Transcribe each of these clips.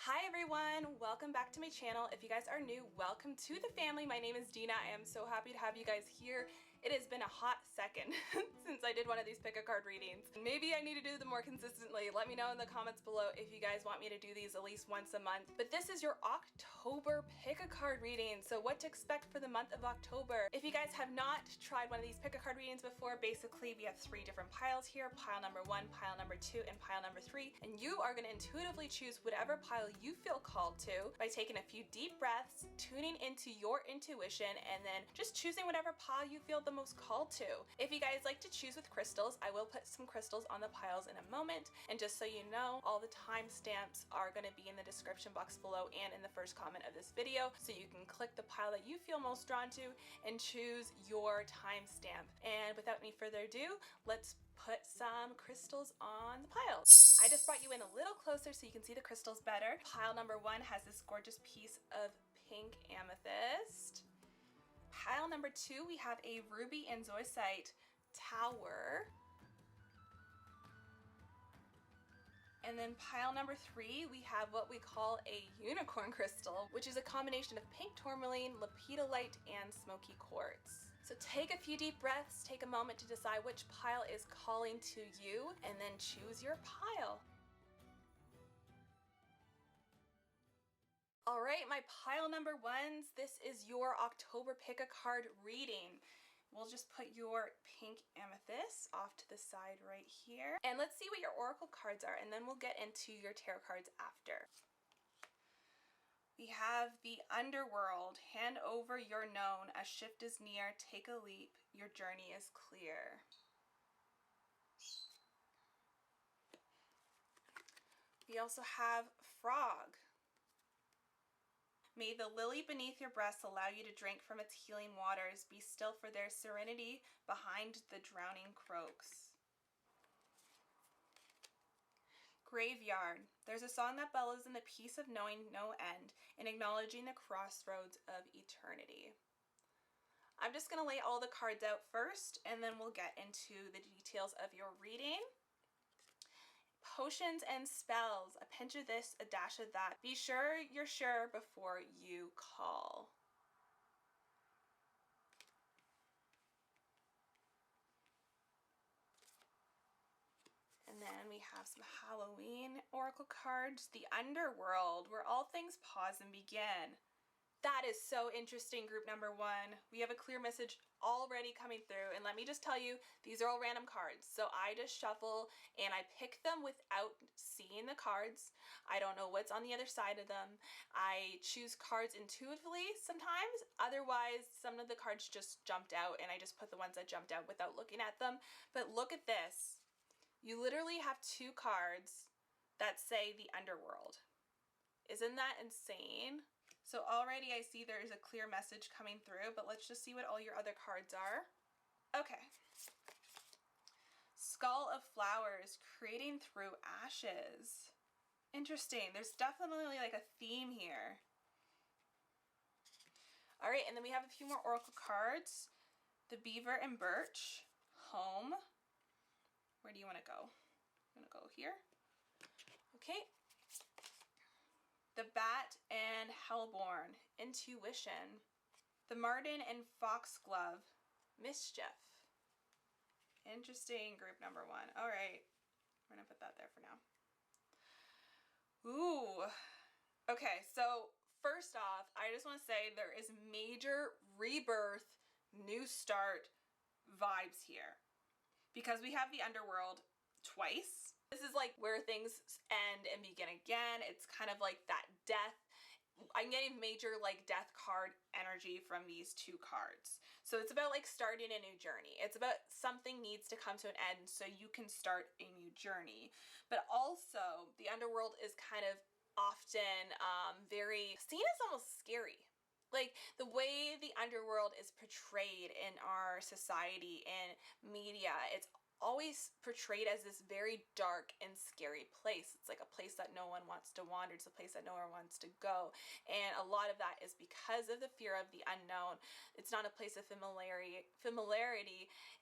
Hi everyone, welcome back to my channel. If you guys are new, welcome to the family. My name is Dina. I am so happy to have you guys here. It has been a hot second since I did one of these pick-a-card readings. Maybe I need to do them more consistently. Let me know in the comments below if you guys want me to do these at least once a month. But this is your October pick-a-card reading, so what to expect for the month of October. If you guys have not tried one of these pick-a-card readings before, basically we have 3 different piles here. Pile number 1, pile number 2, and pile number 3. And you are going to intuitively choose whatever pile you feel called to by taking a few deep breaths, tuning into your intuition, and then just choosing whatever pile you feel the most called to. If you guys like to choose with crystals, I will put some crystals on the piles in a moment. And just so you know, all the timestamps are going to be in the description box below and in the first comment of this video, so you can click the pile that you feel most drawn to and choose your timestamp. And without any further ado, let's put some crystals on the piles. I just brought you in a little closer so you can see the crystals better. Pile number 1 has this gorgeous piece of pink amethyst. Pile number 2, we have a ruby and zoisite tower. And then pile number 3, we have what we call a unicorn crystal, which is a combination of pink tourmaline, lepidolite, and smoky quartz. So take a few deep breaths, take a moment to decide which pile is calling to you, and then choose your pile. All right, my pile number 1s, this is your October pick-a-card reading. We'll just put your pink amethyst off to the side right here. And let's see what your oracle cards are, and then we'll get into your tarot cards after. We have the underworld. Hand over your known. A shift is near. Take a leap. Your journey is clear. We also have frog. May the lily beneath your breast allow you to drink from its healing waters. Be still for their serenity behind the drowning croaks. Graveyard. There's a song that bellows in the peace of knowing no end and acknowledging the crossroads of eternity. I'm just going to lay all the cards out first, and then we'll get into the details of your reading. Potions and spells. A pinch of this, a dash of that. Be sure you're sure before you call. And then we have some Halloween oracle cards. The underworld, where all things pause and begin. That is so interesting, group number 1. We have a clear message already coming through, and let me just tell you, these are all random cards. So I just shuffle and I pick them without seeing the cards. I don't know what's on the other side of them. I choose cards intuitively sometimes. Otherwise, some of the cards just jumped out and I just put the ones that jumped out without looking at them. But look at this. You literally have 2 cards that say the underworld. Isn't that insane? So already I see there is a clear message coming through, but let's just see what all your other cards are. Okay. Skull of flowers, creating through ashes. Interesting. There's definitely like a theme here. All right, and then we have a few more oracle cards. The beaver and birch, home. Where do you want to go? I'm going to go here. Okay. The bat and hellborn, intuition. The marten and foxglove, mischief. Interesting, group number 1. All right, we're gonna put that there for now. Ooh, okay, so first off, I just want to say there is major rebirth, new start vibes here, because we have the underworld twice. This is like where things end and begin again. It's kind of like that death. I'm getting major like death card energy from these 2 cards. So it's about like starting a new journey. It's about something needs to come to an end so you can start a new journey. But also the underworld is kind of often very seen as almost scary. Like the way the underworld is portrayed in our society and media, it's always portrayed as this very dark and scary place. It's like a place that no one wants to wander. It's a place that no one wants to go. And a lot of that is because of the fear of the unknown. It's not a place of familiarity.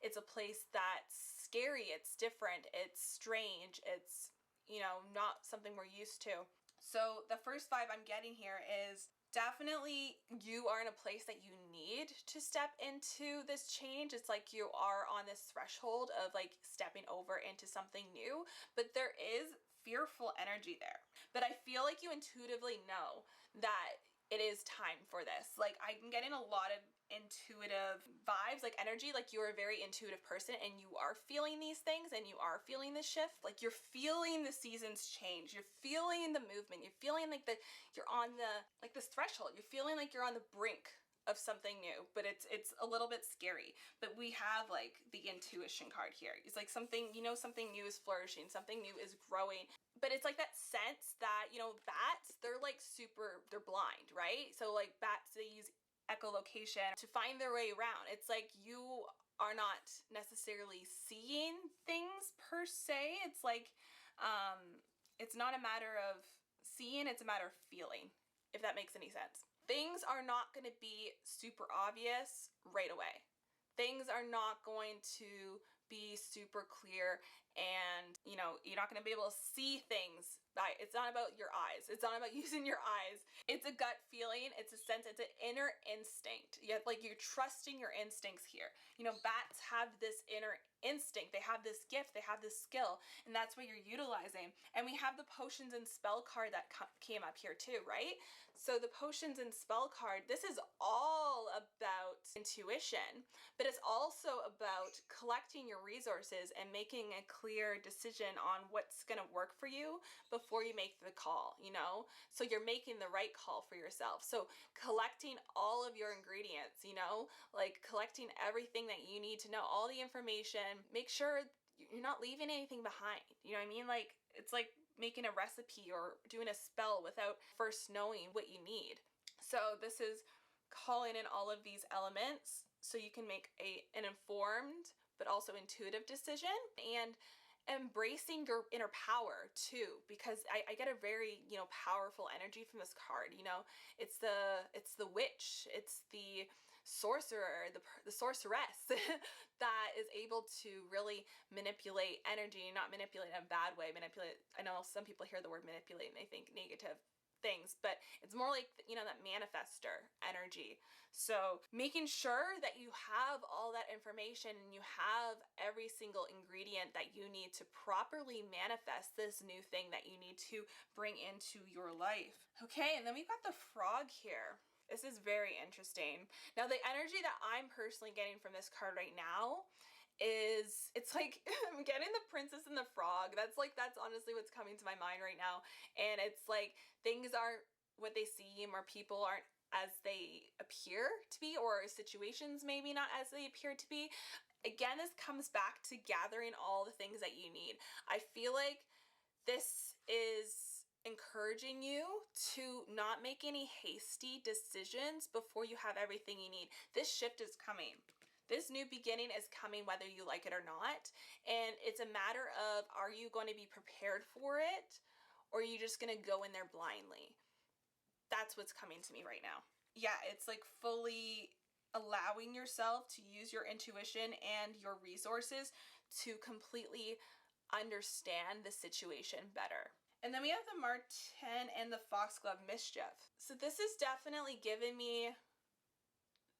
It's a place that's scary. It's different. It's strange. It's, you know, not something we're used to. So the first vibe I'm getting here is definitely you are in a place that you need to step into this change. It's like you are on this threshold of like stepping over into something new, but there is fearful energy there. But I feel like you intuitively know that it is time for this. Like I'm getting a lot of intuitive vibes, like energy, like you're a very intuitive person and you are feeling these things and you are feeling the shift. Like you're feeling the seasons change. You're feeling the movement. You're feeling like you're on the, like this threshold. You're feeling like you're on the brink of something new, but it's a little bit scary. But we have like the intuition card here. It's like something, you know, something new is flourishing, something new is growing. But it's like that sense that, you know, bats, they're like they're blind, right? So like bats, they use echolocation to find their way around. It's like you are not necessarily seeing things per se. It's like, it's not a matter of seeing, it's a matter of feeling, if that makes any sense. Things are not going to be super obvious right away. Things are not going to be super clear, and you know, you're not going to be able to see things. It's not about your eyes. It's not about using your eyes. It's a gut feeling. It's a sense. It's an inner instinct. Like you're trusting your instincts here. You know, bats have this inner instinct. They have this gift. They have this skill, and that's what you're utilizing. And we have the potions and spell card that came up here too, right? So the potions and spell card, this is all about intuition, but it's also about collecting your resources and making a clear decision on what's going to work for you before you make the call, you know? So you're making the right call for yourself. So collecting all of your ingredients, you know, like collecting everything that you need to know, all the information, make sure you're not leaving anything behind. You know what I mean? Like it's like making a recipe or doing a spell without first knowing what you need. So this is calling in all of these elements so you can make an informed but also intuitive decision, and embracing your inner power too, because I get a very, you know, powerful energy from this card. You know, it's the witch, it's the sorcerer, the sorceress that is able to really manipulate energy, not manipulate in a bad way. Manipulate, I know some people hear the word manipulate and they think negative things, but it's more like, you know, that manifester energy. So making sure that you have all that information and you have every single ingredient that you need to properly manifest this new thing that you need to bring into your life. Okay, and then we got the frog here. This is very interesting. Now the energy that I'm personally getting from this card right now is, it's like I'm getting the princess and the frog. That's honestly what's coming to my mind right now. And it's like things aren't what they seem, or people aren't as they appear to be, or situations maybe not as they appear to be. Again, this comes back to gathering all the things that you need. I feel like this is encouraging you to not make any hasty decisions before you have everything you need. This shift is coming. This new beginning is coming whether you like it or not. And it's a matter of, are you going to be prepared for it, or are you just going to go in there blindly? That's what's coming to me right now. Yeah, it's like fully allowing yourself to use your intuition and your resources to completely understand the situation better. And then we have the Marten and the Foxglove Mischief. So this is definitely giving me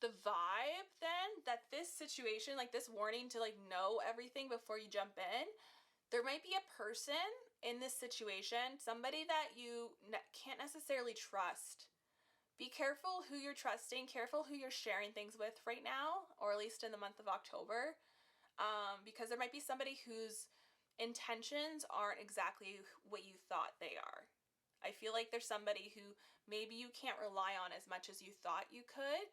the vibe then that this situation, like this warning to like know everything before you jump in, there might be a person in this situation, somebody that you can't necessarily trust. Be careful who you're trusting, careful who you're sharing things with right now, or at least in the month of October, because there might be somebody whose intentions aren't exactly what you thought they are. I feel like there's somebody who maybe you can't rely on as much as you thought you could.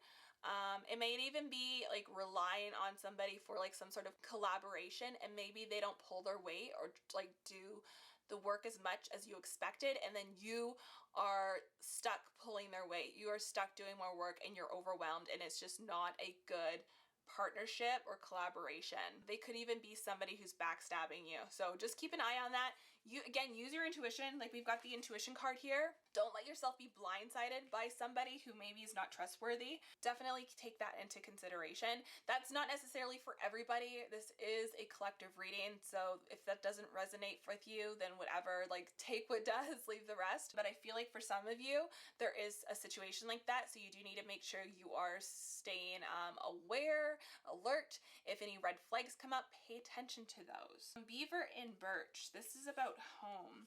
It may even be like relying on somebody for like some sort of collaboration, and maybe they don't pull their weight or like do the work as much as you expected, and then you are stuck pulling their weight. You are stuck doing more work and you're overwhelmed, and it's just not a good partnership or collaboration. They could even be somebody who's backstabbing you. So just keep an eye on that. You, again, use your intuition. Like we've got the intuition card here. Don't let yourself be blindsided by somebody who maybe is not trustworthy. Definitely take that into consideration. That's not necessarily for everybody. This is a collective reading, so if that doesn't resonate with you, then whatever, like take what does, leave the rest. But I feel like for some of you, there is a situation like that, so you do need to make sure you are staying aware, alert. If any red flags come up, pay attention to those. Beaver in Birch. This is about home.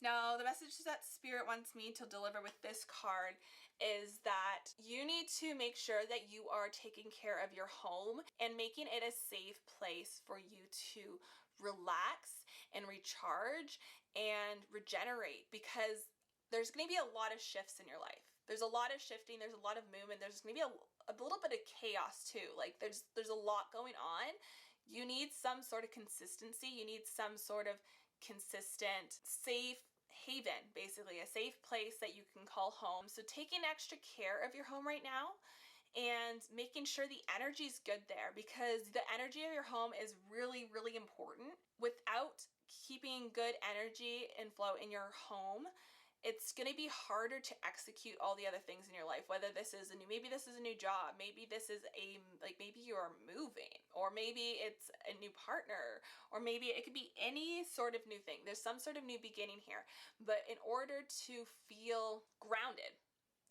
Now, the message that Spirit wants me to deliver with this card is that you need to make sure that you are taking care of your home and making it a safe place for you to relax and recharge and regenerate, because there's going to be a lot of shifts in your life. There's a lot of shifting, there's a lot of movement, there's going to be a little bit of chaos too. Like there's a lot going on. You need some sort of consistency. You need some sort of consistent, safe haven, basically a safe place that you can call home. So taking extra care of your home right now and making sure the energy is good there, because the energy of your home is really, really important. Without keeping good energy and flow in your home, it's going to be harder to execute all the other things in your life, whether this is maybe this is a new job, maybe this is maybe you're moving, or maybe it's a new partner, or maybe it could be any sort of new thing. There's some sort of new beginning here, but in order to feel grounded,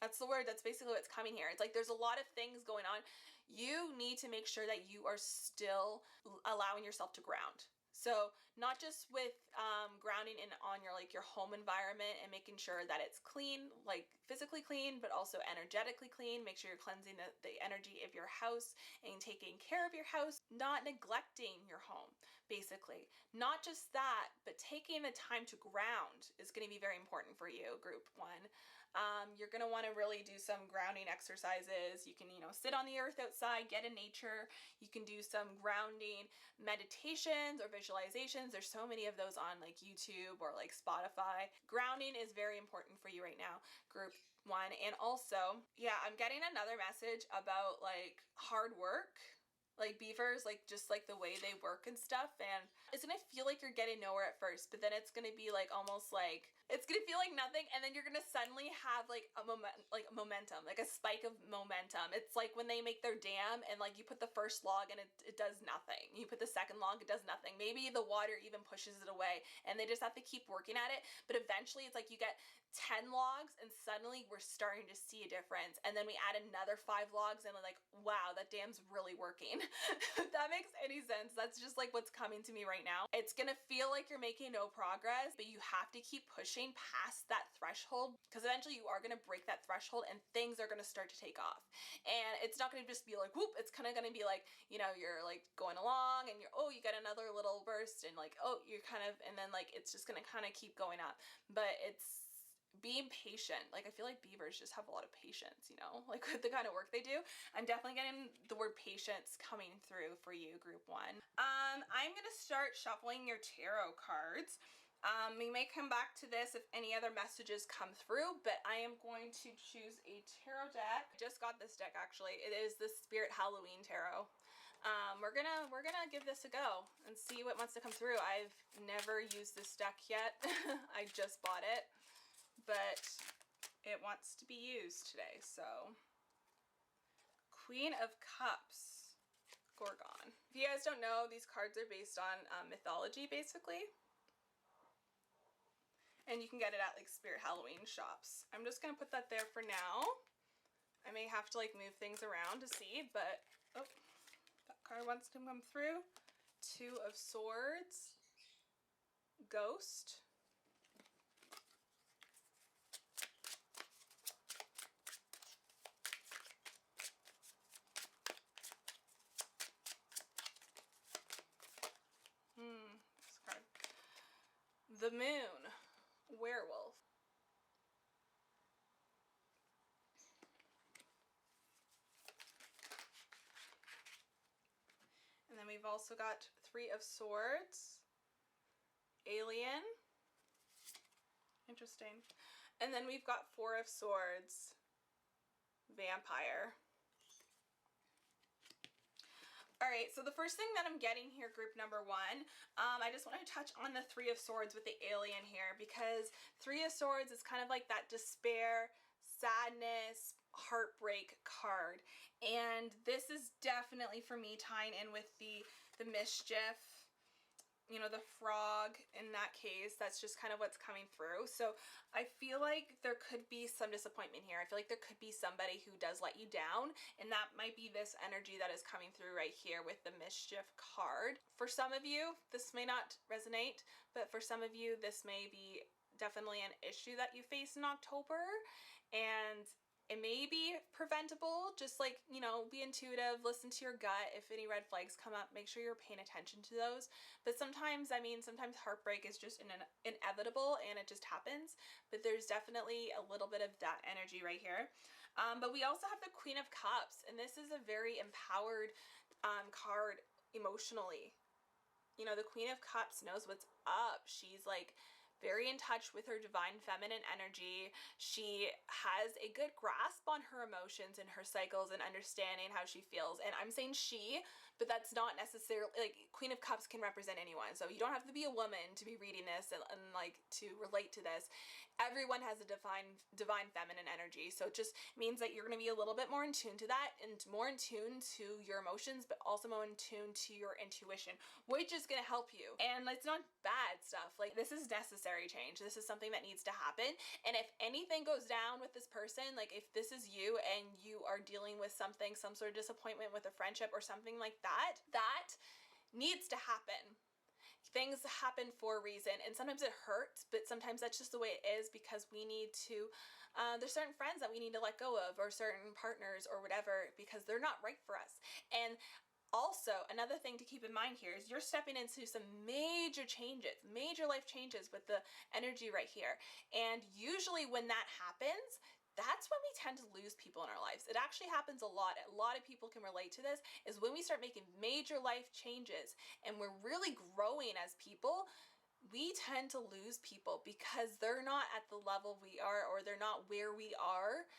that's the word, that's basically what's coming here. It's like there's a lot of things going on. You need to make sure that you are still allowing yourself to ground. So not just with grounding in on your home environment and making sure that it's clean, like physically clean, but also energetically clean. Make sure you're cleansing the energy of your house and taking care of your house, not neglecting your home, basically. Not just that, but taking the time to ground is going to be very important for you, group one. You're going to want to really do some grounding exercises. You can, sit on the earth outside, get in nature. You can do some grounding meditations or visualizations. There's so many of those on like YouTube or like Spotify. Grounding is very important for you right now, group one. And also, yeah, I'm getting another message about like hard work. Like beavers, like just like the way they work and stuff, and it's gonna feel like you're getting nowhere at first, but then it's gonna be like almost like it's gonna feel like nothing, and then you're gonna suddenly have like a momentum, like a spike of momentum. It's like when they make their dam and like you put the first log and it does nothing. You put the second log, it does nothing. Maybe the water even pushes it away, and they just have to keep working at it. But eventually, it's like you get 10 logs, and suddenly we're starting to see a difference. And then we add another 5 logs, and we're like, wow, that dam's really working. If that makes any sense, that's just like what's coming to me right now. It's gonna feel like you're making no progress, but you have to keep pushing past that threshold, because eventually you are gonna break that threshold and things are gonna start to take off. And it's not gonna just be like whoop, it's kind of gonna be like, you're like going along and you get another little burst, and like, you're kind of, and then like it's just gonna kind of keep going up. But it's being patient. Like I feel like beavers just have a lot of patience, like with the kind of work they do. I'm definitely getting the word patience coming through for you, group one. I'm gonna start shuffling your tarot cards. We may come back to this if any other messages come through, but I am going to choose a tarot deck. I just got this deck actually. It is the Spirit Halloween Tarot. We're gonna give this a go and see what wants to come through. I've never used this deck yet. I just bought it, but it wants to be used today. So, Queen of Cups, Gorgon. If you guys don't know, these cards are based on mythology, basically. And you can get it at like Spirit Halloween shops. I'm just gonna put that there for now. I may have to like move things around to see, but that card wants to come through. 2 of Swords, Ghost, this card. The Moon, Werewolf. And then we've also got 3 of Swords, Alien. Interesting. And then we've got 4 of Swords, Vampire. Alright, so the first thing that I'm getting here, group number 1, I just want to touch on the Three of Swords with the alien here, because Three of Swords is kind of like that despair, sadness, heartbreak card. And this is definitely for me tying in with the mischief, you know, the frog in that case. That's just kind of what's coming through. So I feel like there could be some disappointment here. I feel like there could be somebody who does let you down, and that might be this energy that is coming through right here with the mischief card. For some of you, this may not resonate, but for some of you, this may be definitely an issue that you face in October, and it may be preventable. Just like, you know, be intuitive, listen to your gut. If any red flags come up, make sure you're paying attention to those. But sometimes, I mean, sometimes heartbreak is just inevitable and it just happens. But there's definitely a little bit of that energy right here. But we also have the Queen of Cups, and this is a very empowered card emotionally. You know, the Queen of Cups knows what's up. She's like very in touch with her divine feminine energy. She has a good grasp on her emotions and her cycles and understanding how she feels. And I'm saying she, but that's not necessarily, like, Queen of Cups can represent anyone. So you don't have to be a woman to be reading this and like to relate to this. Everyone has a divine feminine energy. So it just means that you're going to be a little bit more in tune to that, and more in tune to your emotions, but also more in tune to your intuition, which is going to help you. And it's not bad stuff. Like, this is necessary change. This is something that needs to happen. And if anything goes down with this person, like if this is you and you are dealing with something, some sort of disappointment with a friendship or something like that, that needs to happen. Things happen for a reason, and sometimes it hurts, but sometimes that's just the way it is, because we need to, there's certain friends that we need to let go of, or certain partners or whatever, because they're not right for us. And also, another thing to keep in mind here is you're stepping into some major changes, major life changes with the energy right here. And usually when that happens, that's when we tend to lose people in our lives. It actually happens a lot. A lot of people can relate to this, is when we start making major life changes and we're really growing as people, we tend to lose people because they're not at the level we are, or they're not where we are,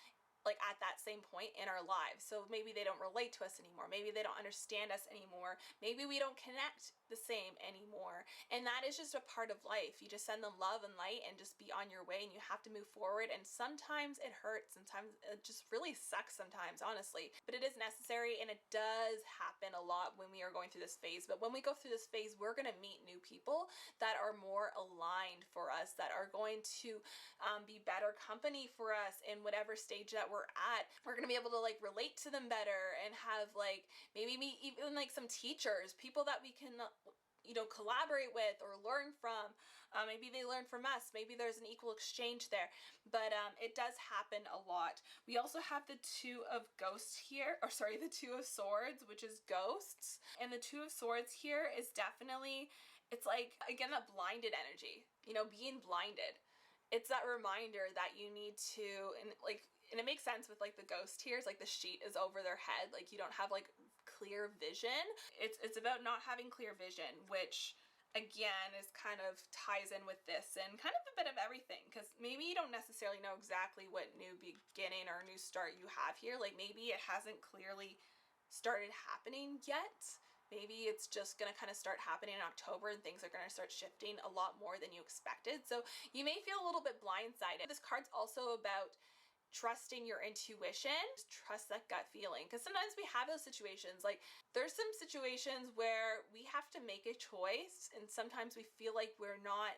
like at that same point in our lives. So maybe they don't relate to us anymore. Maybe they don't understand us anymore. Maybe we don't connect the same anymore. And that is just a part of life. You just send them love and light and just be on your way, and you have to move forward. And sometimes it hurts. Sometimes it just really sucks sometimes, honestly. But it is necessary, and it does happen a lot when we are going through this phase. But when we go through this phase, we're going to meet new people that are more aligned for us, that are going to be better company for us in whatever stage that we're at. We're gonna be able to like relate to them better, and have like maybe meet even like some teachers, people that we can, you know, collaborate with or learn from. Maybe they learn from us. Maybe there's an equal exchange there. But it does happen a lot. We also have the Two of Ghosts here, or sorry, the Two of Swords, which is ghosts. And the Two of Swords here is definitely, it's like, again, that blinded energy, you know, being blinded. It's that reminder that you need to, and it makes sense with like the ghost here. It's like the sheet is over their head, like you don't have like clear vision. It's about not having clear vision, which again is kind of ties in with this, and kind of a bit of everything, because maybe you don't necessarily know exactly what new beginning or new start you have here. Like maybe it hasn't clearly started happening yet. Maybe it's just going to kind of start happening in October, and things are going to start shifting a lot more than you expected. So you may feel a little bit blindsided. This card's also about trusting your intuition. Just trust that gut feeling, because sometimes we have those situations. Like there's some situations where we have to make a choice, and sometimes we feel like we're not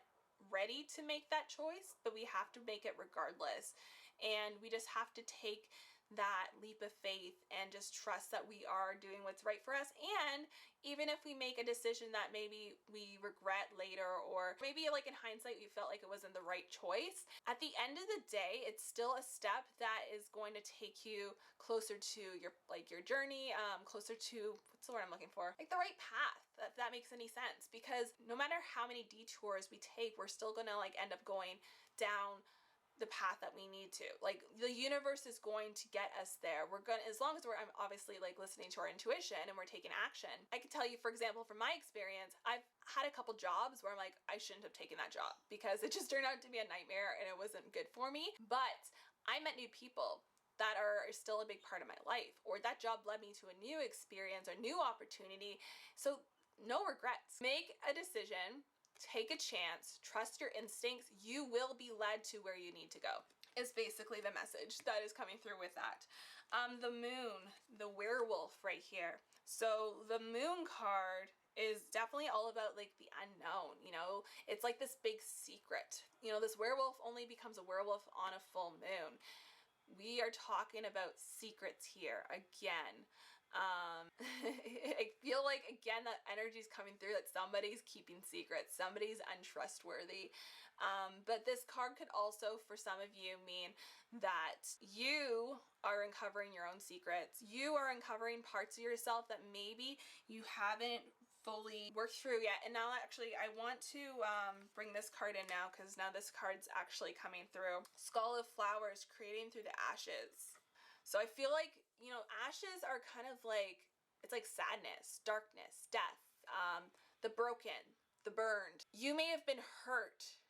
ready to make that choice, but we have to make it regardless. And we just have to take that leap of faith and just trust that we are doing what's right for us. And even if we make a decision that maybe we regret later, or maybe like in hindsight we felt like it wasn't the right choice, at the end of the day it's still a step that is going to take you closer to your journey, closer to, what's the word I'm looking for, like the right path, if that makes any sense. Because no matter how many detours we take, we're still gonna like end up going down the path that we need to. Like the universe is going to get us there. We're gonna, as long as I'm obviously like listening to our intuition and we're taking action. I can tell you, for example, from my experience, I've had a couple jobs where I'm like, I shouldn't have taken that job because it just turned out to be a nightmare and it wasn't good for me. But I met new people. that are still a big part of my life, or that job led me to a new experience or new opportunity. So no regrets. Make a decision, take a chance, trust your instincts. You will be led to where you need to go, is basically the message that is coming through with that. The moon, the werewolf right here. So the moon card is definitely all about like the unknown, you know? It's like this big secret. You know, this werewolf only becomes a werewolf on a full moon. We are talking about secrets here again. I feel like again that energy is coming through, that somebody's keeping secrets, somebody's untrustworthy. But this card could also, for some of you, mean that you are uncovering your own secrets. You are uncovering parts of yourself that maybe you haven't fully worked through yet. And now actually I want to bring this card in now, because now this card's actually coming through. Skull of Flowers, creating through the ashes. So I feel like, you know, ashes are kind of like, it's like sadness, darkness, death, the broken, the burned. You may have been hurt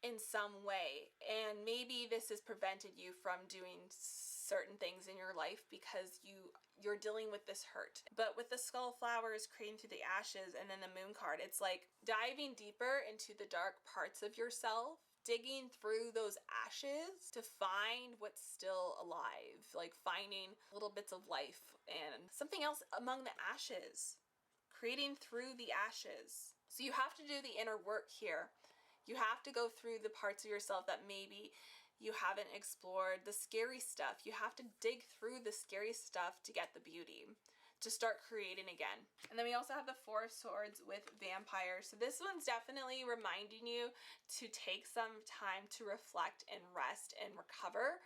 in some way, and maybe this has prevented you from doing certain things in your life because you're dealing with this hurt. But with the Skull of Flowers, creating through the ashes, and then the moon card, it's like diving deeper into the dark parts of yourself, digging through those ashes to find what's still alive, like finding little bits of life and something else among the ashes, creating through the ashes. So you have to do the inner work here. You have to go through the parts of yourself that maybe you haven't explored, the scary stuff. You have to dig through the scary stuff to get the beauty, to start creating again. And then we also have the Four of Swords with Vampire. So this one's definitely reminding you to take some time to reflect and rest and recover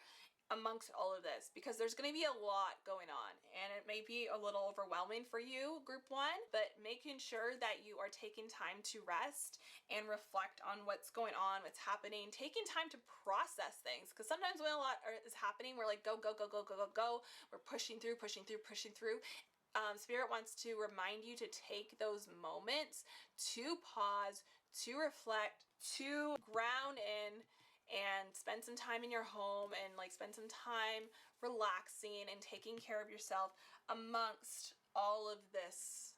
amongst all of this, because there's going to be a lot going on and it may be a little overwhelming for you, group one, but making sure that you are taking time to rest and reflect on what's going on, what's happening, taking time to process things, because sometimes when a lot is happening, we're like go, go, go, go, go, go, go. We're pushing through, pushing through, pushing through. Spirit wants to remind you to take those moments to pause, to reflect, to ground in, and spend some time in your home and like spend some time relaxing and taking care of yourself amongst all of this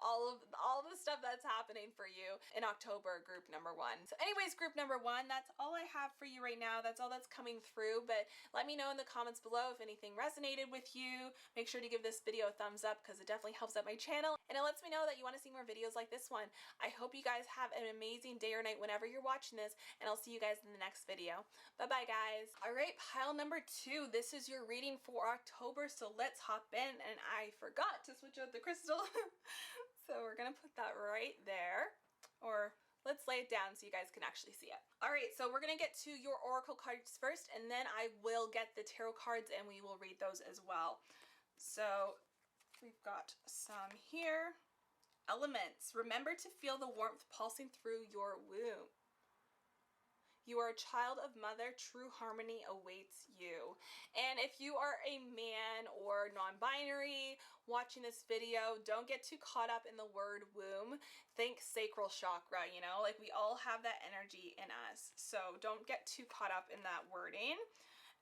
all of the stuff that's happening for you in October, group number one. So anyways, group number one, that's all I have for you right now. That's all that's coming through, but let me know in the comments below if anything resonated with you. Make sure to give this video a thumbs up because it definitely helps out my channel and it lets me know that you want to see more videos like this one. I hope you guys have an amazing day or night whenever you're watching this, and I'll see you guys in the next video. Bye bye guys. Alright, pile number two. This is your reading for October, so let's hop in, and I forgot to switch out the crystal. So we're gonna put that right there, or let's lay it down so you guys can actually see it. All right, so we're gonna get to your oracle cards first, and then I will get the tarot cards and we will read those as well. So we've got some here. Elements. Remember to feel the warmth pulsing through your womb. You are a child of mother. True harmony awaits you. And if you are a man or non-binary watching this video, don't get too caught up in the word womb. Think sacral chakra, you know, like we all have that energy in us. So don't get too caught up in that wording.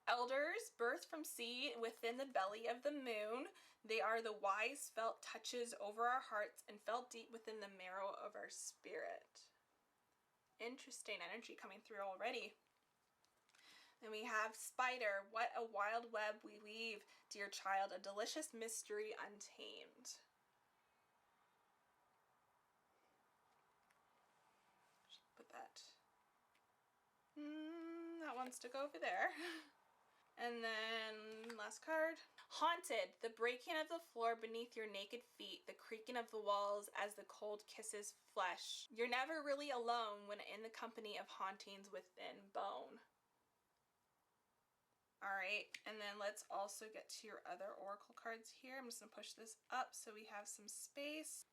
Elders, birthed from seed within the belly of the moon. They are the wise felt touches over our hearts and felt deep within the marrow of our spirit. Interesting energy coming through already. Then we have spider. What a wild web we weave, dear child, a delicious mystery untamed. Put that. That wants to go over there. And then last card. Haunted, the breaking of the floor beneath your naked feet, the creaking of the walls as the cold kisses flesh. You're never really alone when in the company of hauntings within bone. Alright, and then let's also get to your other oracle cards here. I'm just going to push this up so we have some space.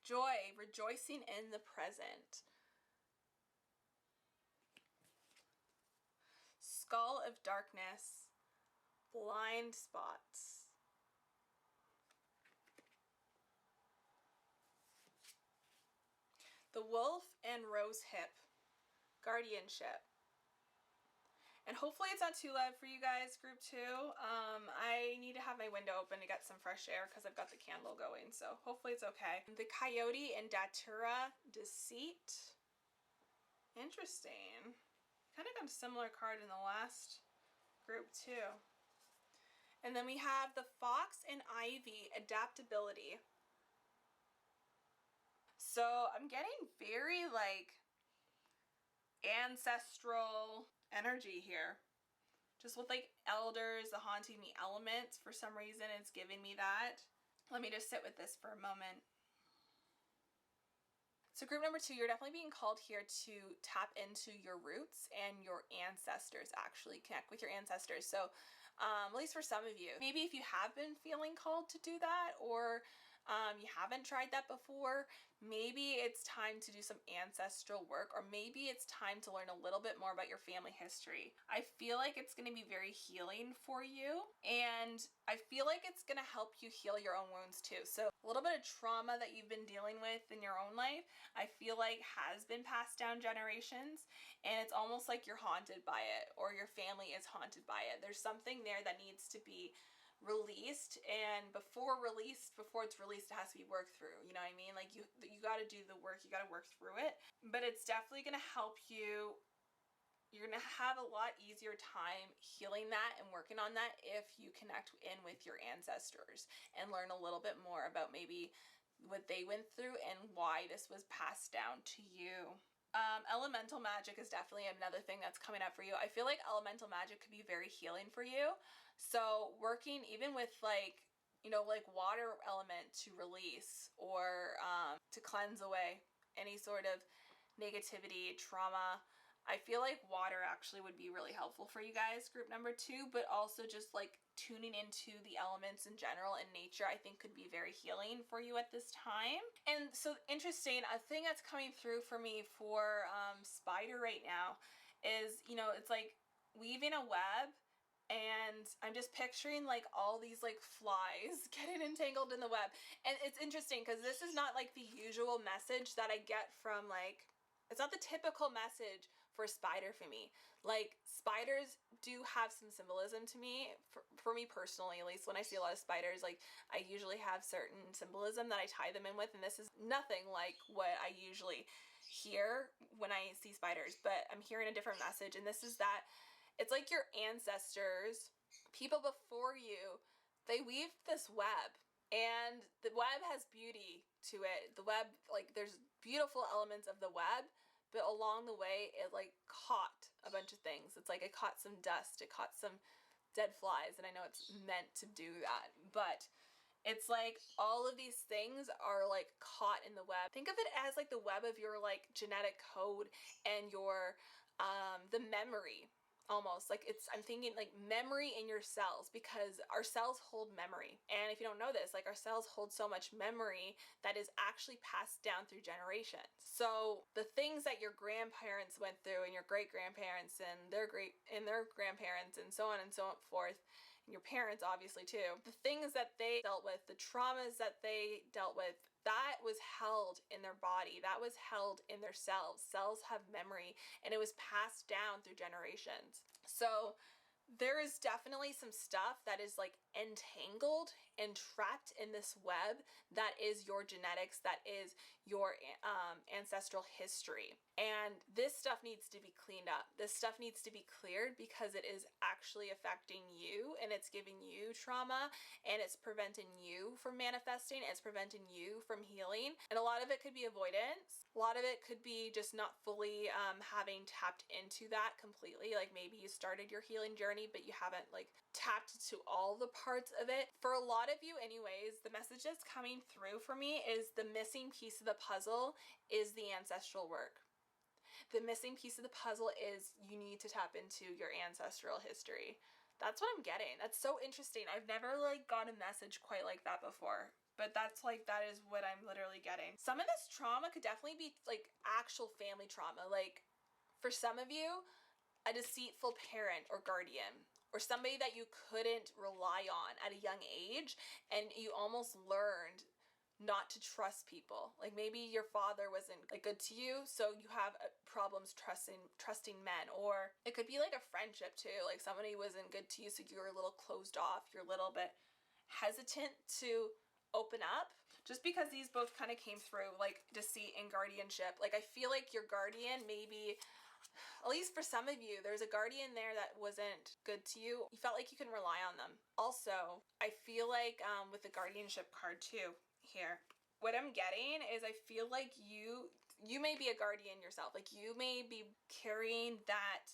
Joy, rejoicing in the present. Skull of darkness, blind spots. The wolf and rose hip, guardianship. And hopefully it's not too loud for you guys, group 2. I need to have my window open to get some fresh air because I've got the candle going, so hopefully it's okay. The Coyote and Datura Deceit. Interesting. Kind of got a similar card in the last group too. And then we have the Fox and Ivy Adaptability. So I'm getting very like ancestral energy here. Just with like elders, the haunting the elements, for some reason it's giving me that. Let me just sit with this for a moment. So group number 2, you're definitely being called here to tap into your roots and your ancestors, actually connect with your ancestors. So at least for some of you, maybe if you have been feeling called to do that, or you haven't tried that before, maybe it's time to do some ancestral work, or maybe it's time to learn a little bit more about your family history. I feel like it's going to be very healing for you, and I feel like it's going to help you heal your own wounds too. So a little bit of trauma that you've been dealing with in your own life, I feel like has been passed down generations, and it's almost like you're haunted by it, or your family is haunted by it. There's something there that needs to be released, and before it's released, it has to be worked through. You know what I mean? Like you got to do the work, you got to work through it, but it's definitely going to help you. You're going to have a lot easier time healing that and working on that if you connect in with your ancestors and learn a little bit more about maybe what they went through and why this was passed down to you. Elemental magic is definitely another thing that's coming up for you. I feel like elemental magic could be very healing for you. So working even with like, you know, like water element to release, or to cleanse away any sort of negativity, trauma. I feel like water actually would be really helpful for you guys, group number 2, but also just like tuning into the elements in general and nature, I think could be very healing for you at this time. And so interesting, a thing that's coming through for me for spider right now is, you know, it's like weaving a web, and I'm just picturing like all these like flies getting entangled in the web. And it's interesting because this is not like the usual message that I get from like, it's not the typical message for spider for me. Like spiders do have some symbolism to me, for me personally, at least when I see a lot of spiders, like I usually have certain symbolism that I tie them in with, and this is nothing like what I usually hear when I see spiders, but I'm hearing a different message, and this is that it's like your ancestors, people before you, they weave this web, and the web has beauty to it. The web, like there's beautiful elements of the web, but along the way it like caught a bunch of things. It's like it caught some dust, it caught some dead flies, and I know it's meant to do that, but it's like all of these things are like caught in the web. Think of it as like the web of your like genetic code and your the memory. Almost like it's, I'm thinking like memory in your cells, because our cells hold memory. And if you don't know this, like our cells hold so much memory that is actually passed down through generations. So the things that your grandparents went through, and your great grandparents and their grandparents, and so on and so forth, and your parents obviously too, the things that they dealt with, the traumas that they dealt with, that was held in their body, that was held in their cells. Cells have memory, and it was passed down through generations. So there is definitely some stuff that is like entangled and trapped in this web that is your genetics, that is your ancestral history. And this stuff needs to be cleaned up. This stuff needs to be cleared, because it is actually affecting you, and it's giving you trauma, and it's preventing you from manifesting, it's preventing you from healing. And a lot of it could be avoidance. A lot of it could be just not fully having tapped into that completely. Like maybe you started your healing journey, but you haven't like tapped into all the parts of it. For a lot of you anyways, the message that's coming through for me is the missing piece of the puzzle is the ancestral work. The missing piece of the puzzle is you need to tap into your ancestral history. That's what I'm getting. That's so interesting. I've never like got a message quite like that before, but that's like, that is what I'm literally getting. Some of this trauma could definitely be like actual family trauma. Like for some of you, a deceitful parent or guardian, or somebody that you couldn't rely on at a young age, and you almost learned not to trust people. Like maybe your father wasn't like good to you, so you have problems trusting men. Or it could be like a friendship too. Like somebody wasn't good to you, so you're a little closed off. You're a little bit hesitant to open up. Just because these both kind of came through, like deceit and guardianship. Like I feel like your guardian, maybe, at least for some of you, there's a guardian there that wasn't good to you. You felt like you can rely on them. Also, I feel like with the guardianship card too here, what I'm getting is I feel like you may be a guardian yourself. Like you may be carrying that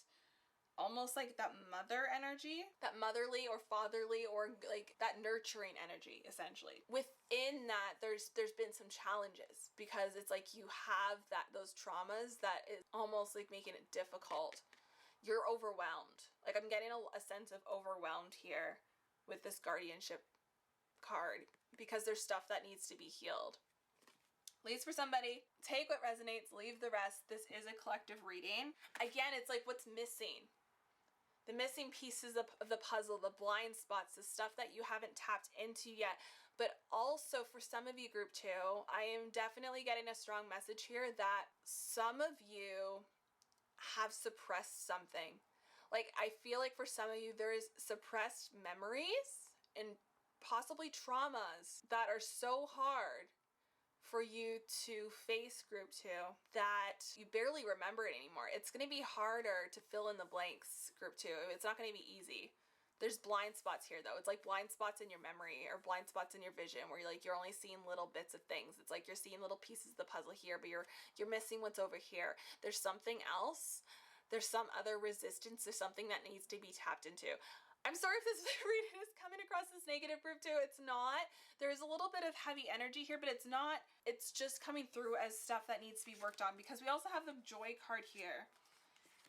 almost like that mother energy, that motherly or fatherly or like that nurturing energy essentially. Within that, there's been some challenges because it's like you have those traumas that is almost like making it difficult. You're overwhelmed. Like I'm getting a sense of overwhelmed here with this guardianship card because there's stuff that needs to be healed. At least for somebody, take what resonates, leave the rest. This is a collective reading. Again, it's like what's missing. The missing pieces of the puzzle, the blind spots, the stuff that you haven't tapped into yet. But also for some of you, group 2, I am definitely getting a strong message here that some of you have suppressed something. Like I feel like for some of you, there is suppressed memories and possibly traumas that are so hard for you to face, group 2, that you barely remember it anymore. It's going to be harder to fill in the blanks, group 2. It's not going to be easy. There's blind spots here though. It's like blind spots in your memory or blind spots in your vision where you're only seeing little bits of things. It's like you're seeing little pieces of the puzzle here, but you're missing what's over here. There's something else. There's some other resistance. There's something that needs to be tapped into. I'm sorry if this reading is coming across as negative, group 2. It's not. There's a little bit of heavy energy here, but it's not. It's just coming through as stuff that needs to be worked on because we also have the joy card here.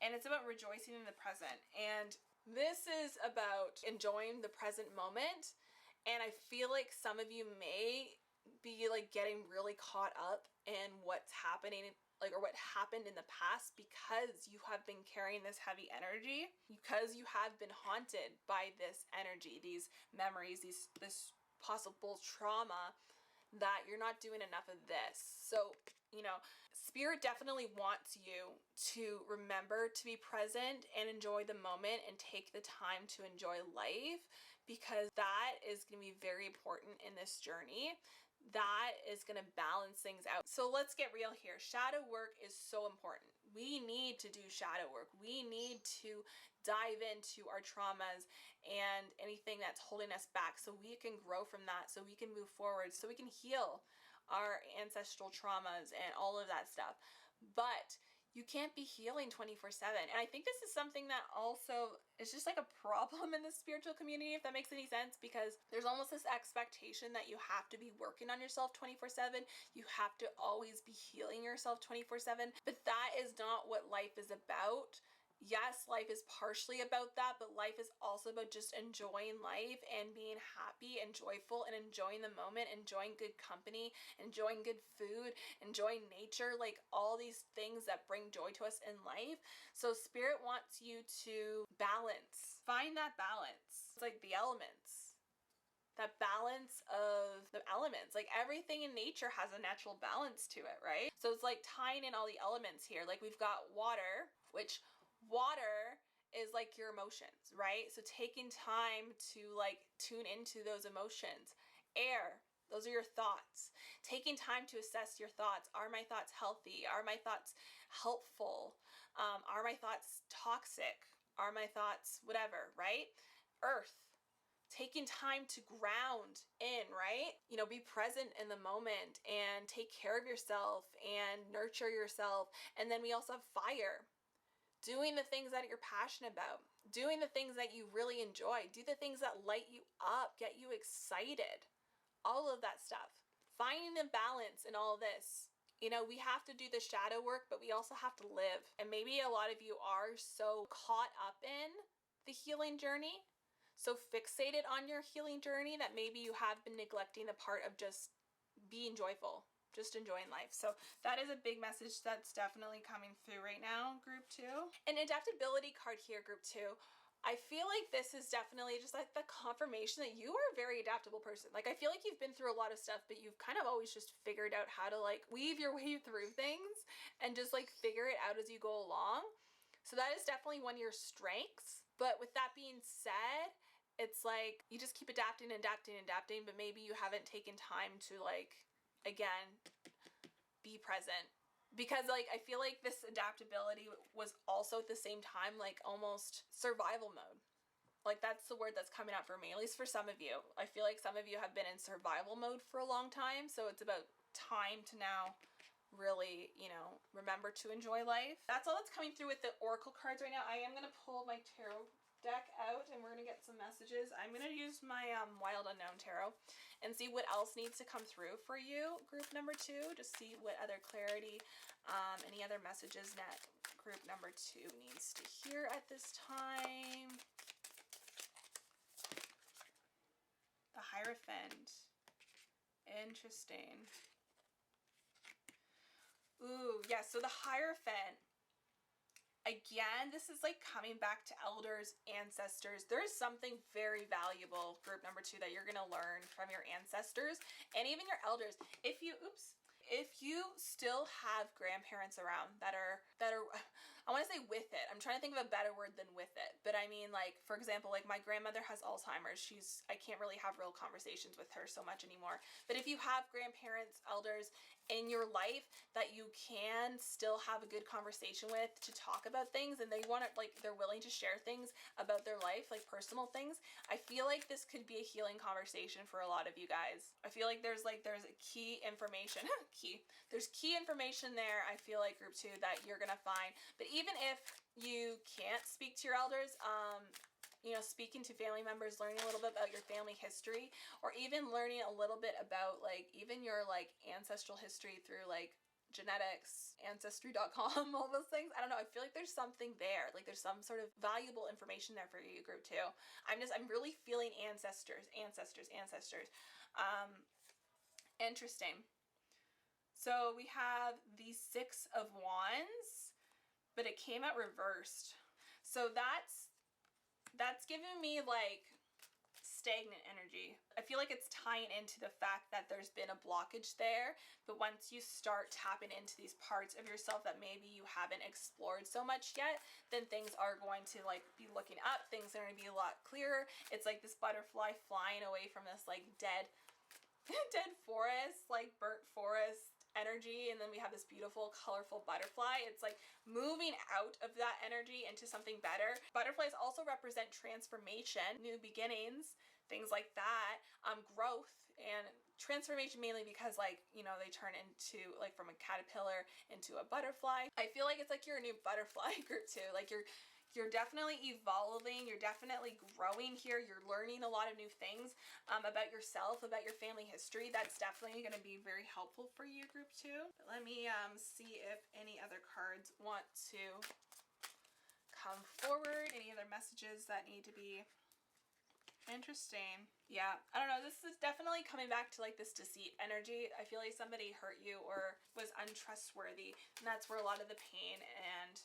And it's about rejoicing in the present. And this is about enjoying the present moment. And I feel like some of you may be like getting really caught up in what's happening, like, or what happened in the past because you have been carrying this heavy energy, because you have been haunted by this energy, these memories, this possible trauma, that you're not doing enough of this. So, you know, Spirit definitely wants you to remember to be present and enjoy the moment and take the time to enjoy life because that is going to be very important in this journey. That is going to balance things out. So let's get real here. Shadow work is so important. We need to do shadow work. We need to dive into our traumas and anything that's holding us back so we can grow from that, so we can move forward, so we can heal our ancestral traumas and all of that stuff. But you can't be healing 24/7. And I think this is something that also is just like a problem in the spiritual community, if that makes any sense, because there's almost this expectation that you have to be working on yourself 24/7. You have to always be healing yourself 24/7. But that is not what life is about. Yes, life is partially about that, but life is also about just enjoying life and being happy and joyful and enjoying the moment, enjoying good company, enjoying good food, enjoying nature, like all these things that bring joy to us in life. So Spirit wants you to balance. Find that balance. It's like the elements. That balance of the elements. Like everything in nature has a natural balance to it, right? So it's like tying in all the elements here. Like we've got water, which water is like your emotions, right? So taking time to like tune into those emotions. Air, those are your thoughts. Taking time to assess your thoughts. Are my thoughts healthy? Are my thoughts helpful? Are my thoughts toxic? Are my thoughts whatever, right? Earth, taking time to ground in, right? You know, be present in the moment and take care of yourself and nurture yourself. And then we also have fire. Doing the things that you're passionate about, doing the things that you really enjoy, do the things that light you up, get you excited, all of that stuff. Finding the balance in all of this. You know, we have to do the shadow work, but we also have to live. And maybe a lot of you are so caught up in the healing journey, so fixated on your healing journey that maybe you have been neglecting the part of just being joyful. Just enjoying life. So that is a big message that's definitely coming through right now, group 2. An adaptability card here, group 2. I feel like this is definitely just like the confirmation that you are a very adaptable person. Like, I feel like you've been through a lot of stuff, but you've kind of always just figured out how to like weave your way through things and just like figure it out as you go along. So that is definitely one of your strengths. But with that being said, it's like you just keep adapting, but maybe you haven't taken time to like, again, be present. Because like I feel like this adaptability was also at the same time like almost survival mode. Like that's the word that's coming up for me, at least for some of you. I feel like some of you have been in survival mode for a long time, so it's about time to now really, you know, remember to enjoy life. That's all that's coming through with the oracle cards right now. I am going to pull my tarot deck out and we're going to get some messages. I'm going to use my Wild Unknown Tarot and see what else needs to come through for you, group number 2. Just see what other clarity, any other messages that group number 2 needs to hear at this time. The Hierophant. Interesting. Ooh, yeah, so the Hierophant, again, this is like coming back to elders, ancestors. There is something very valuable, group number 2, that you're going to learn from your ancestors and even your elders. If you still have grandparents around that are, I want to say with it. I'm trying to think of a better word than with it. But I mean, like, for example, like my grandmother has Alzheimer's. I can't really have real conversations with her so much anymore. But if you have grandparents, elders in your life that you can still have a good conversation with to talk about things, and they want to, like, they're willing to share things about their life, like personal things, I feel like this could be a healing conversation for a lot of you guys. I feel like there's a key information, there's key information there, I feel like, group 2, that you're gonna find. But even if you can't speak to your elders, you know, speaking to family members, learning a little bit about your family history, or even learning a little bit about like even your like ancestral history through like genetics, ancestry.com, all those things. I don't know. I feel like there's something there. Like there's some sort of valuable information there for you, group 2. I'm really feeling ancestors. Interesting. So we have the 6 of Wands, but it came out reversed. So that's giving me like stagnant energy. I feel like it's tying into the fact that there's been a blockage there, but once you start tapping into these parts of yourself that maybe you haven't explored so much yet, then things are going to like be looking up, things are going to be a lot clearer. It's like this butterfly flying away from this like dead forest, like burnt forest energy, and then we have this beautiful colorful butterfly. It's like moving out of that energy into something better. Butterflies also represent transformation, new beginnings, things like that, growth and transformation, mainly because like, you know, they turn into like from a caterpillar into a butterfly. I feel like it's like you're a new butterfly, group 2. Like you're definitely evolving, you're definitely growing here, you're learning a lot of new things about yourself, about your family history. That's definitely going to be very helpful for you, group 2. But let me see if any other cards want to come forward, any other messages that need to be interesting. Yeah, I don't know, this is definitely coming back to like this deceit energy. I feel like somebody hurt you or was untrustworthy, and that's where a lot of the pain and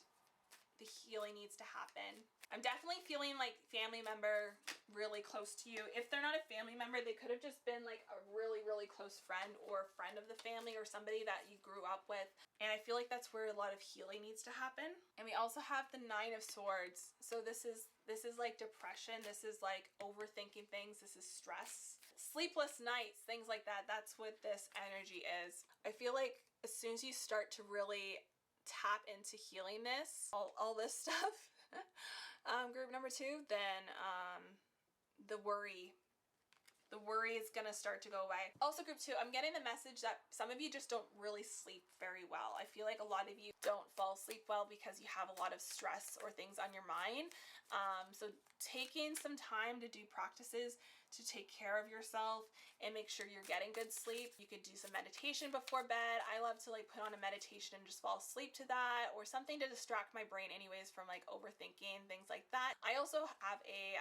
the healing needs to happen. I'm definitely feeling like family member really close to you. If they're not a family member, they could have just been like a really, really close friend or friend of the family or somebody that you grew up with. And I feel like that's where a lot of healing needs to happen. And we also have the 9 of Swords. So this is like depression. This is like overthinking things. This is stress. Sleepless nights, things like that. That's what this energy is. I feel like as soon as you start to really tap into healing this, all this stuff, group number 2, then the worry is gonna start to go away. Also, group 2, I'm getting the message that some of you just don't really sleep very well. I feel like a lot of you don't fall asleep well because you have a lot of stress or things on your mind. So taking some time to do practices to take care of yourself and make sure you're getting good sleep. You could do some meditation before bed. I love to like put on a meditation and just fall asleep to that, or something to distract my brain anyways from like overthinking, things like that. I also have a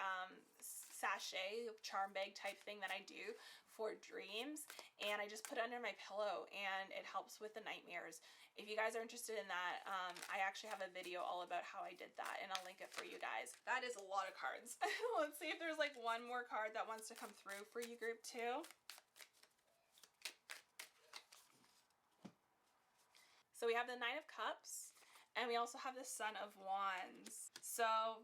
sachet charm bag type thing that I do for dreams, and I just put it under my pillow and it helps with the nightmares. If you guys are interested in that, I actually have a video all about how I did that, and I'll link it for you guys. That is a lot of cards. Let's see if there's like one more card that wants to come through for you, group 2. So we have the Nine of Cups, and we also have the Son of Wands. So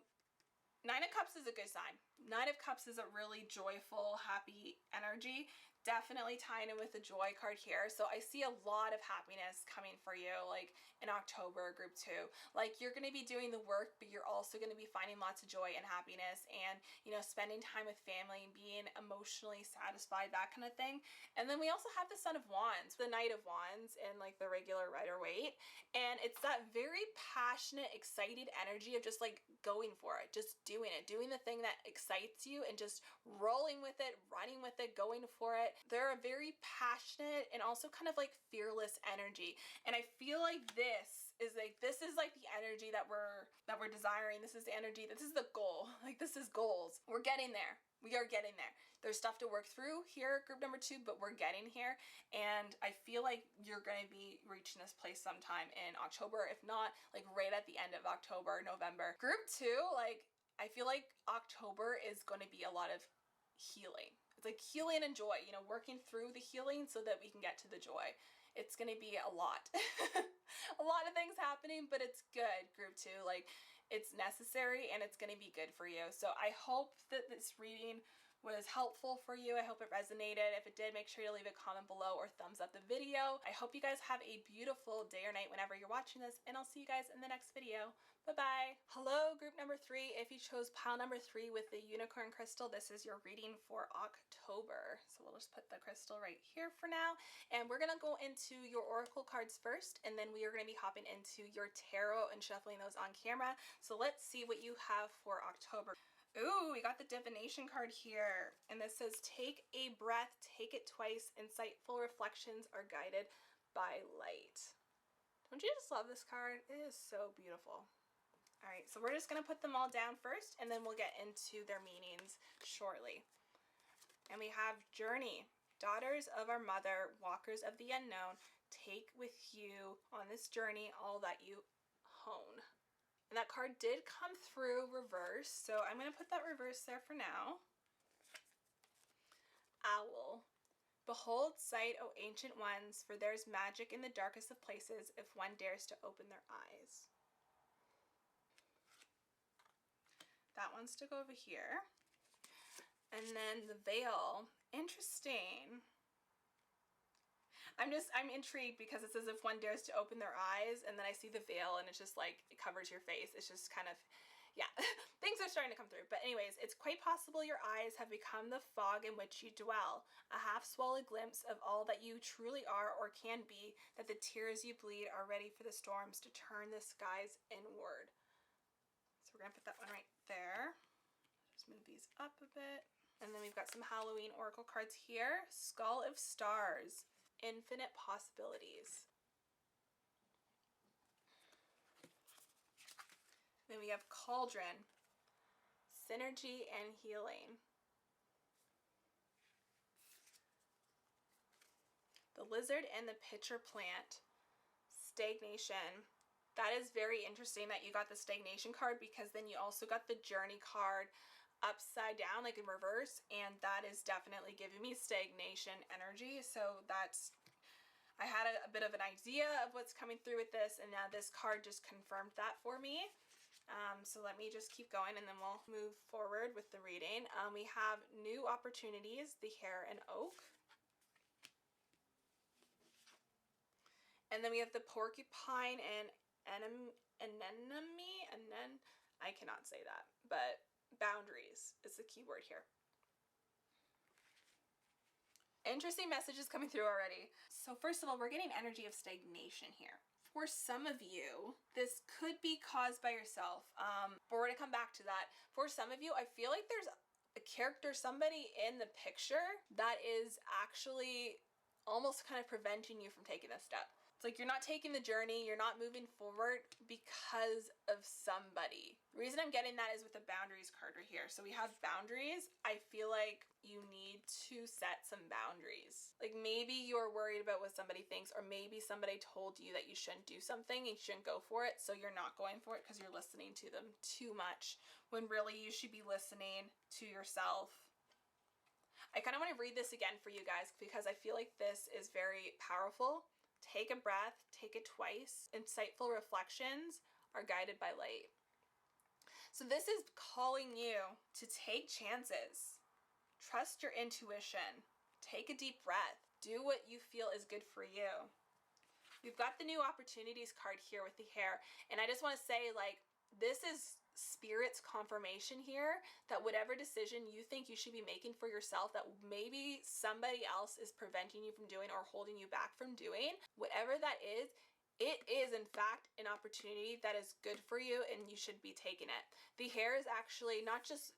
Nine of Cups is a good sign. Nine of Cups is a really joyful, happy energy. Definitely tying in with the joy card here. So I see a lot of happiness coming for you, like in October, group 2. Like, you're going to be doing the work, but you're also going to be finding lots of joy and happiness, and, you know, spending time with family and being emotionally satisfied, that kind of thing. And then we also have the Son of Wands, the Knight of Wands in like the regular Rider-Waite. And it's that very passionate, excited energy of just like going for it, just doing it, doing the thing that excites you and just rolling with it, running with it, going for it. They're a very passionate and also kind of like fearless energy. And I feel like this is like the energy that we're desiring. This is the energy, this is the goal. Like, this is goals. We're getting there. We are getting there. There's stuff to work through here, group number 2, but we're getting here. And I feel like you're going to be reaching this place sometime in October, if not like right at the end of October, November. Group 2, like, I feel like October is going to be a lot of healing. It's like healing and joy, you know, working through the healing so that we can get to the joy. It's going to be a lot. A lot of things happening, but it's good, group 2. Like, it's necessary and it's going to be good for you. So I hope that this reading was helpful for you. I hope it resonated. If it did, make sure to leave a comment below or thumbs up the video. I hope you guys have a beautiful day or night whenever you're watching this, and I'll see you guys in the next video. Bye-bye. Hello, group number 3. If you chose pile number 3 with the unicorn crystal, this is your reading for October. So we'll just put the crystal right here for now. And we're going to go into your oracle cards first, and then we are going to be hopping into your tarot and shuffling those on camera. So let's see what you have for October. Ooh, we got the divination card here, and this says, take a breath, take it twice, insightful reflections are guided by light. Don't you just love this card? It is so beautiful. All right, so we're just going to put them all down first, and then we'll get into their meanings shortly. And we have Journey, daughters of our mother, walkers of the unknown, take with you on this journey all that you own. And that card did come through reverse, so I'm going to put that reverse there for now. Owl. Behold sight, O ancient ones, for there's magic in the darkest of places if one dares to open their eyes. That one's to go over here. And then the veil. Interesting. I'm intrigued because it says if one dares to open their eyes, and then I see the veil and it's just like, it covers your face. It's just kind of, yeah, things are starting to come through. But anyways, it's quite possible your eyes have become the fog in which you dwell, a half-swallowed glimpse of all that you truly are or can be, that the tears you bleed are ready for the storms to turn the skies inward. So we're gonna put that one right there. Just move these up a bit. And then we've got some Halloween oracle cards here. Skull of Stars. Infinite possibilities. Then we have Cauldron, synergy and healing. The Lizard and the Pitcher Plant, stagnation. That is very interesting that you got the stagnation card, because then you also got the Journey card upside down, like in reverse, and that is definitely giving me stagnation energy. So that's, I had a bit of an idea of what's coming through with this, and now this card just confirmed that for me. So let me just keep going and then we'll move forward with the reading. We have New Opportunities, the Hare and Oak. And then we have the Porcupine and Anemone, I cannot say that, but boundaries is the key word here. Interesting messages coming through already. So first of all, we're getting energy of stagnation here. For some of you, this could be caused by yourself. But we're gonna come back to that. For some of you, I feel like there's a character, somebody in the picture that is actually almost kind of preventing you from taking this step. It's like you're not taking the journey, you're not moving forward because of somebody. The reason I'm getting that is with the boundaries card right here. So we have boundaries. I feel like you need to set some boundaries. Like maybe you're worried about what somebody thinks, or maybe somebody told you that you shouldn't do something and you shouldn't go for it, so you're not going for it because you're listening to them too much, when really you should be listening to yourself. I kind of want to read this again for you guys because I feel like this is very powerful. Take a breath, take it twice. Insightful reflections are guided by light. So this is calling you to take chances. Trust your intuition. Take a deep breath. Do what you feel is good for you. We've got the new opportunities card here with the hair. And I just want to say, like, this is Spirit's confirmation here that whatever decision you think you should be making for yourself that maybe somebody else is preventing you from doing or holding you back from doing, whatever that is, it is in fact an opportunity that is good for you and you should be taking it. The hair is actually not just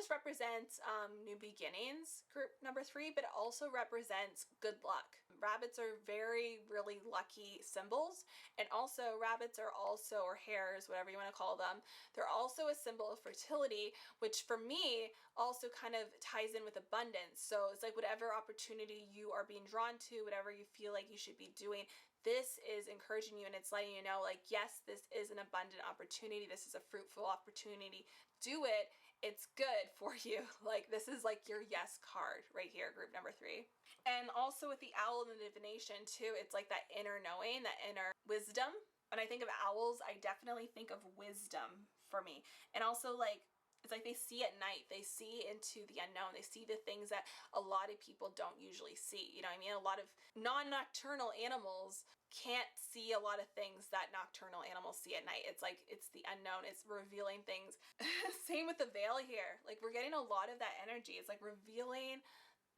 represents new beginnings, group number 3, but it also represents good luck. Rabbits are really lucky symbols, and also rabbits are also, or hares, whatever you want to call them, they're also a symbol of fertility, which for me also kind of ties in with abundance. So it's like whatever opportunity you are being drawn to, whatever you feel like you should be doing, this is encouraging you and it's letting you know, like, yes, this is an abundant opportunity. This is a fruitful opportunity. Do it. It's good for you. Like, this is like your yes card right here, group number 3. And also with the owl and the divination too, it's like that inner knowing, that inner wisdom. When I think of owls, I definitely think of wisdom for me. And also, like, it's like they see at night. They see into the unknown. They see the things that a lot of people don't usually see. You know what I mean? A lot of non-nocturnal animals can't see a lot of things that nocturnal animals see at night. It's like, it's the unknown. It's revealing things. Same with the veil here. Like, we're getting a lot of that energy. It's like revealing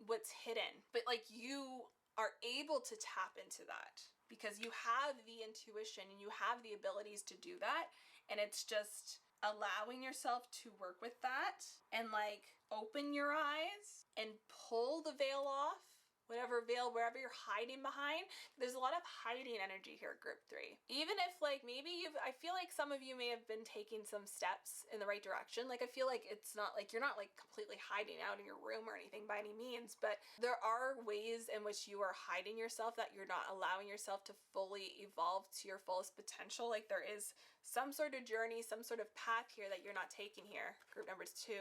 what's hidden. But like, you are able to tap into that because you have the intuition and you have the abilities to do that. And it's just allowing yourself to work with that and like open your eyes and pull the veil off, whatever veil, wherever you're hiding behind. There's a lot of hiding energy here, group 3. Even if like maybe I feel like some of you may have been taking some steps in the right direction. Like, I feel like it's not like you're not like completely hiding out in your room or anything by any means, but there are ways in which you are hiding yourself, that you're not allowing yourself to fully evolve to your fullest potential. Like, there is some sort of journey, some sort of path here that you're not taking here, group number 3.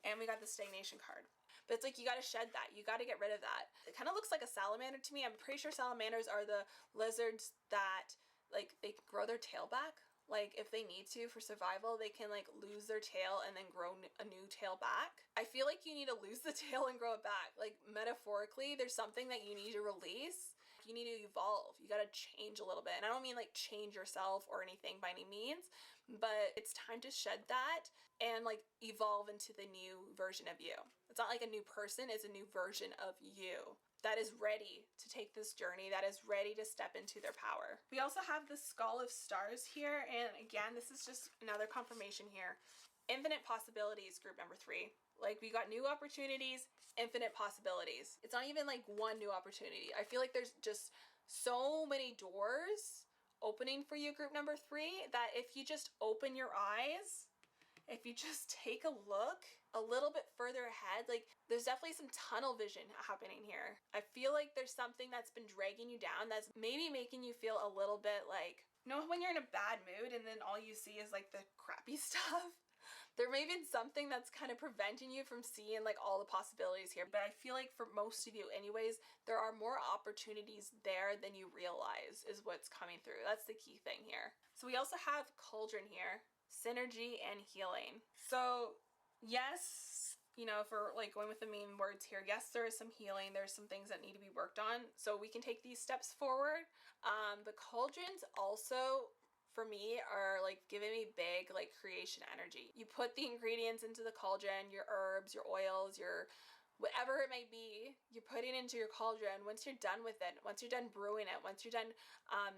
And we got the stagnation card. But it's like, you got to shed that. You got to get rid of that. It kind of looks like a salamander to me. I'm pretty sure salamanders are the lizards that, like, they can grow their tail back. Like, if they need to for survival, they can like lose their tail and then grow a new tail back. I feel like you need to lose the tail and grow it back. Like, metaphorically, there's something that you need to release. You need to evolve. You got to change a little bit. And I don't mean like change yourself or anything by any means, but it's time to shed that and like evolve into the new version of you. It's not like a new person, it's a new version of you that is ready to take this journey, that is ready to step into their power. We also have the skull of stars here, and again, this is just another confirmation here. Infinite possibilities, group number 3. Like, we got new opportunities, infinite possibilities. It's not even like one new opportunity. I feel like there's just so many doors opening for you, group number 3, that if you just open your eyes, if you just take a look a little bit further ahead, like, there's definitely some tunnel vision happening here. I feel like there's something that's been dragging you down that's maybe making you feel a little bit like, you know, when you're in a bad mood and then all you see is like the crappy stuff? There may be something that's kind of preventing you from seeing like all the possibilities here. But I feel like for most of you anyways, there are more opportunities there than you realize is what's coming through. That's the key thing here. So we also have cauldron here, synergy and healing. So yes, you know, if we're like going with the main words here, yes, there is some healing. There's some things that need to be worked on. So we can take these steps forward. The cauldrons also, for me, are like giving me big like creation energy. You put the ingredients into the cauldron, your herbs, your oils, your whatever it may be, you're putting into your cauldron. Once you're done with it, once you're done brewing it, once you're done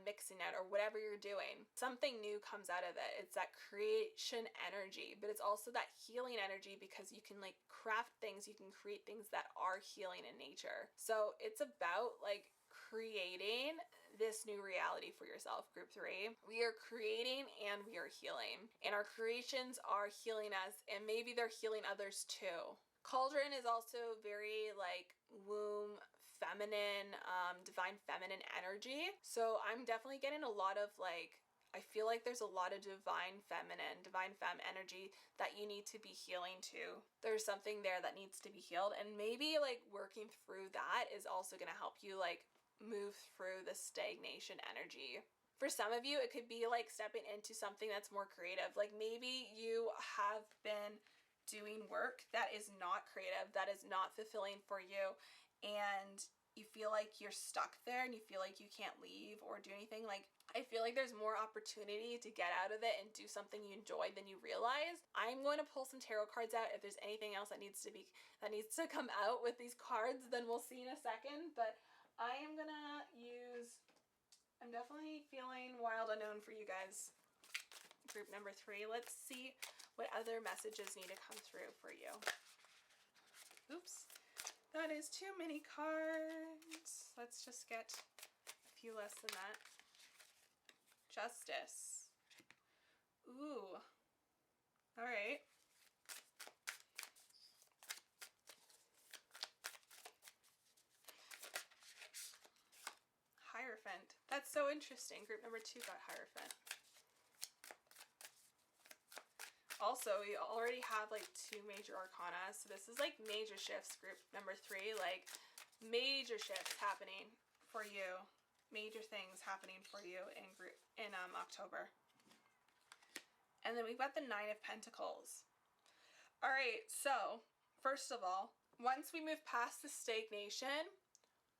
mixing it or whatever you're doing, something new comes out of it. It's that creation energy, but it's also that healing energy because you can like craft things, you can create things that are healing in nature. So it's about like creating this new reality for yourself, group 3. We are creating and we are healing. And our creations are healing us, and maybe they're healing others too. Cauldron is also very like womb feminine, divine feminine energy. So I'm definitely getting a lot of like, I feel like there's a lot of divine feminine, divine femme energy that you need to be healing to. There's something there that needs to be healed, and maybe like working through that is also going to help you like move through the stagnation energy. For some of you, it could be like stepping into something that's more creative. Like maybe you have been doing work that is not creative, that is not fulfilling for you, and you feel like you're stuck there and you feel like you can't leave or do anything. Like, I feel like there's more opportunity to get out of it and do something you enjoy than you realize. I'm going to pull some tarot cards out. If there's anything else that needs to come out with these cards, then we'll see in a second. But I am gonna use, I'm definitely feeling Wild Unknown for you guys. Group number 3. Let's see what other messages need to come through for you. Oops. That is too many cards. Let's just get a few less than that. Justice. Ooh. All right. Hierophant. That's so interesting. Group number 2 got Hierophant. Also, we already have like 2 major arcana, so this is like major shifts. Group number 3, like major shifts happening for you, major things happening for you in October. And then we've got the 9 of Pentacles. All right, so first of all, once we move past the stagnation,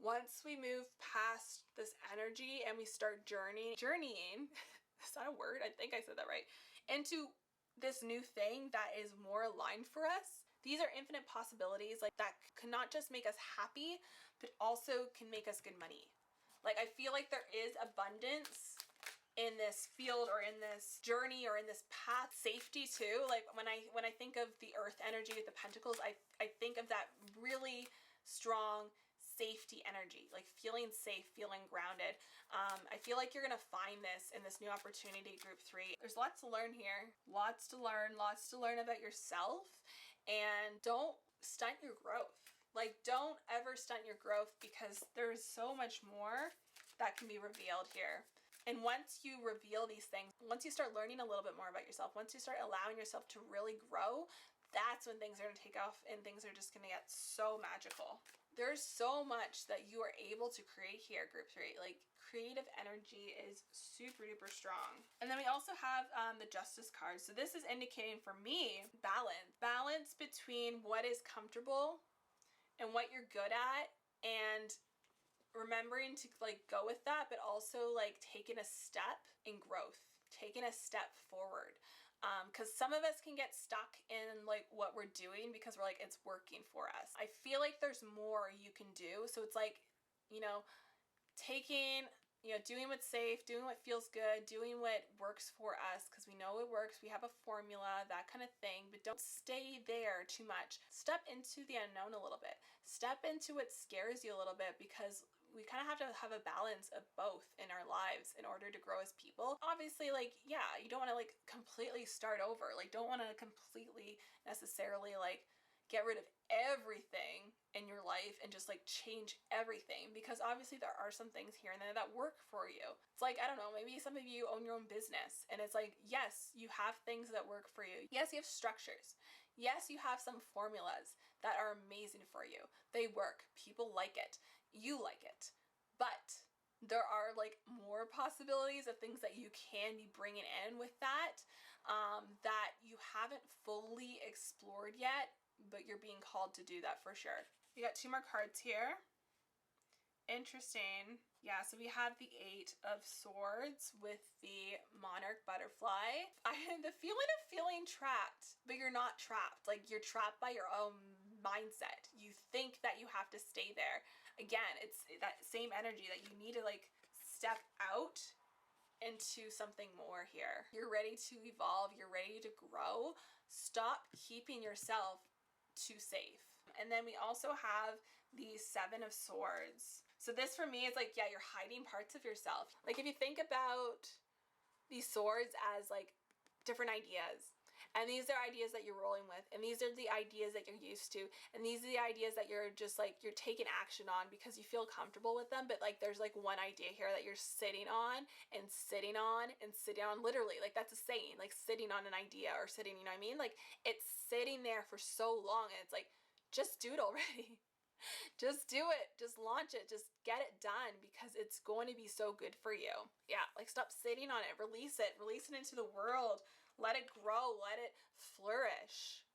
once we move past this energy and we start journeying, is that a word? I think I said that right, into this new thing that is more aligned for us. These are infinite possibilities, like that can not just make us happy, but also can make us good money. Like, I feel like there is abundance in this field or in this journey or in this path. Safety too. Like when I think of the earth energy with the pentacles, I think of that really strong safety energy, like feeling safe, feeling grounded. I feel like you're gonna find this in this new opportunity, group 3. There's lots to learn here, lots to learn about yourself, and don't stunt your growth. Like, don't ever stunt your growth, because there's so much more that can be revealed here. And once you reveal these things, once you start learning a little bit more about yourself, once you start allowing yourself to really grow, that's when things are going to take off and things are just going to get so magical. There's so much that you are able to create here, group 3. Like, creative energy is super duper strong. And then we also have the Justice card. So this is indicating for me balance. Balance between what is comfortable and what you're good at, and remembering to like go with that, but also like taking a step in growth, taking a step forward. Because some of us can get stuck in like what we're doing because we're like, it's working for us. I feel like there's more you can do. So it's like, you know, doing what's safe, doing what feels good, doing what works for us, because we know it works. We have a formula, that kind of thing, but don't stay there too much. Step into the unknown a little bit. Step into what scares you a little bit, because we kind of have to have a balance of both in our lives in order to grow as people. Obviously, like, yeah, you don't want to like completely start over. Like, don't want to completely necessarily like get rid of everything in your life and just like change everything, because obviously there are some things here and there that work for you. It's like, I don't know, maybe some of you own your own business, and it's like, yes, you have things that work for you. Yes, you have structures. Yes, you have some formulas that are amazing for you. They work. People like it. You like it. But there are like more possibilities of things that you can be bringing in with that, that you haven't fully explored yet, but you're being called to do that for sure. You got 2 more cards here. Interesting. Yeah, so we have the 8 of Swords with the Monarch Butterfly. I had the feeling of feeling trapped, but you're not trapped. Like, you're trapped by your own mindset. You think that you have to stay there. Again, it's that same energy that you need to like step out into something more here. You're ready to evolve. You're ready to grow. Stop keeping yourself too safe. And then we also have the 7 of Swords. So this for me is like, yeah, you're hiding parts of yourself. Like if you think about these swords as like different ideas, and these are ideas that you're rolling with, and these are the ideas that you're used to, and these are the ideas that you're just like, you're taking action on because you feel comfortable with them, but like there's like one idea here that you're sitting on and sitting on and sitting on, literally, like that's a saying, like sitting on an idea or sitting, you know what I mean? Like it's sitting there for so long, and it's like, just do it already. Just do it. Just launch it. Just get it done because it's going to be so good for you. Yeah, like stop sitting on it. Release it. Release it into the world. Let it grow. Let it flourish.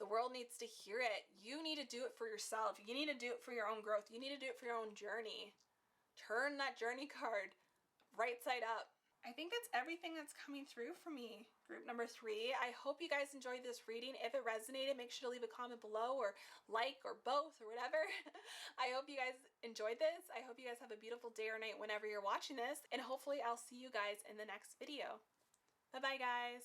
The world needs to hear it. You need to do it for yourself. You need to do it for your own growth. You need to do it for your own journey. Turn that journey card right side up. I think that's everything that's coming through for me. Group number 3. I hope you guys enjoyed this reading. If it resonated, make sure to leave a comment below, or like, or both, or whatever. I hope you guys enjoyed this. I hope you guys have a beautiful day or night whenever you're watching this, and hopefully I'll see you guys in the next video. Bye bye, guys.